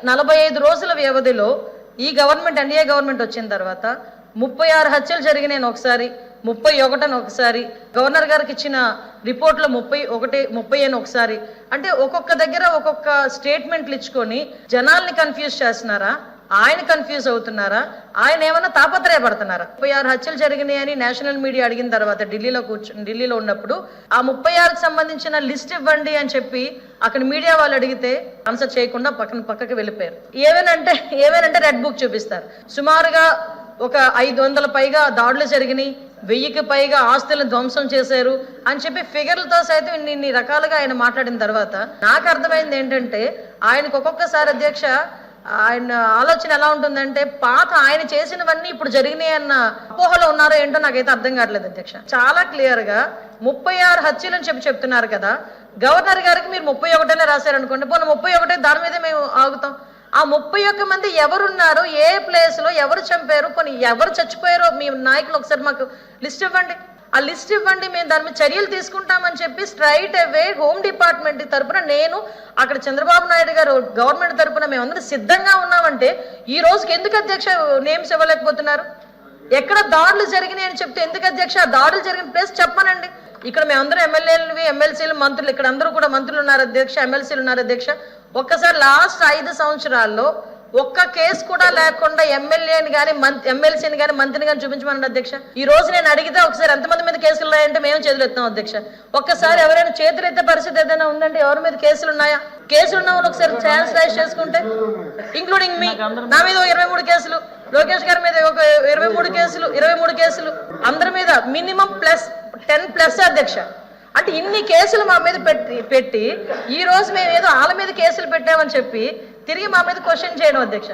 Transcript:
45 రోజుల వ్యవధిలో ఈ గవర్నమెంట్ ఎన్డీఏ గవర్నమెంట్ వచ్చిన తర్వాత 36 హత్యలు జరిగినాయి ఒకసారి, 31 ఒకసారి, గవర్నర్ గారికి ఇచ్చిన రిపోర్ట్లో 30 అని ఒకసారి. అంటే ఒక్కొక్క దగ్గర ఒక్కొక్క స్టేట్మెంట్లు ఇచ్చుకొని జనాల్ని కన్ఫ్యూజ్ చేస్తున్నారా, ఆయన కన్ఫ్యూజ్ అవుతున్నారా, ఆయన ఏమన్నా తాపత్రయపడుతున్నారా? 36 హత్యలు జరిగినాయి అని నేషనల్ మీడియా అడిగిన తర్వాత ఢిల్లీలో ఉన్నప్పుడు ఆ 36కి సంబంధించిన లిస్ట్ ఇవ్వండి అని చెప్పి అక్కడ మీడియా వాళ్ళు అడిగితే ఆన్సర్ చేయకుండా పక్కకి వెళ్ళిపోయారు. ఏమేనంటే రెడ్ బుక్ చూపిస్తారు. సుమారుగా ఒక 500 పైగా దాడులు జరిగినాయి, 1000కి పైగా ఆస్తులను ధ్వంసం చేశారు అని చెప్పి ఫిగర్లతో సైతం ఇన్ని రకాలుగా ఆయన మాట్లాడిన తర్వాత నాకు అర్థమైంది ఏంటంటే ఆయనకు ఒక్కొక్కసారి అధ్యక్ష ఆయన ఆలోచన ఎలా ఉంటుందంటే పాత ఆయన చేసినవన్నీ ఇప్పుడు జరిగినాయి అన్న అపోహలో ఉన్నారో ఏంటో నాకైతే అర్థం కావట్లేదు అధ్యక్ష. చాలా క్లియర్ గా 36 హత్యలని చెప్తున్నారు కదా, గవర్నర్ గారికి మీరు 31 రాశారనుకోండి, పోనీ 31 దాని మీదే మేము ఆగుతాం. ఆ 31 మంది ఎవరున్నారు, ఏ ప్లేస్ లో ఎవరు చంపారు, పోనీ ఎవరు చచ్చిపోయారో మీ నాయకులు ఒకసారి మాకు లిస్ట్ ఇవ్వండి. ఆ లిస్ట్ ఇవ్వండి, మేము దాని మీద చర్యలు తీసుకుంటామని చెప్పి స్ట్రైట్ అవే హోమ్ డిపార్ట్మెంట్ తరఫున నేను అక్కడ చంద్రబాబు నాయుడు గారు గవర్నమెంట్ తరఫున మేమందరం సిద్ధంగా ఉన్నామంటే ఈ రోజుకి ఎందుకు అధ్యక్ష నేమ్స్ ఇవ్వలేకపోతున్నారు? ఎక్కడ దాడులు జరిగినాయి అని చెప్తే ఎందుకు అధ్యక్ష ఆ దాడులు జరిగిన ప్లేస్ చెప్పనండి. ఇక్కడ మేమందరం ఎమ్మెల్యేలు, ఎమ్మెల్సీలు, మంత్రులు, ఇక్కడ అందరూ కూడా మంత్రులు ఉన్నారు అధ్యక్ష, ఎమ్మెల్సీలు ఉన్నారు అధ్యక్ష. ఒక్కసారి లాస్ట్ 5 సంవత్సరాల్లో ఒక్క కేసు కూడా లేకుండా ఎమ్మెల్యేని కానీ ఎమ్మెల్సీని కానీ మంత్రిని కానీ చూపించమన్నాడు అధ్యక్ష. ఈ రోజు నేను అడిగితే ఒకసారి ఎంతమంది మీద కేసులు ఉన్నాయంటే మేము చేతులు ఎత్తాం అధ్యక్ష. ఒక్కసారి ఎవరైనా చేతులు ఎత్తే పరిస్థితి ఏదైనా ఉందంటే ఎవరి మీద కేసులు ఉన్నాయా? కేసులు ఉన్న వాళ్ళు ఒకసారి ఛాన్స్ రైజ్ చేసుకుంటే, ఇంక్లూడింగ్ మీ, నా మీద 23 కేసులు, లోకేష్ గారి మీద ఒక 23 కేసులు, అందరి మీద మినిమం +10 అధ్యక్ష. అంటే ఇన్ని కేసులు మా మీద పెట్టి ఈ రోజు మేము ఏదో వాళ్ళ మీద కేసులు పెట్టామని చెప్పి తిరిగి మా మీద క్వశ్చన్ చేయడం అధ్యక్ష.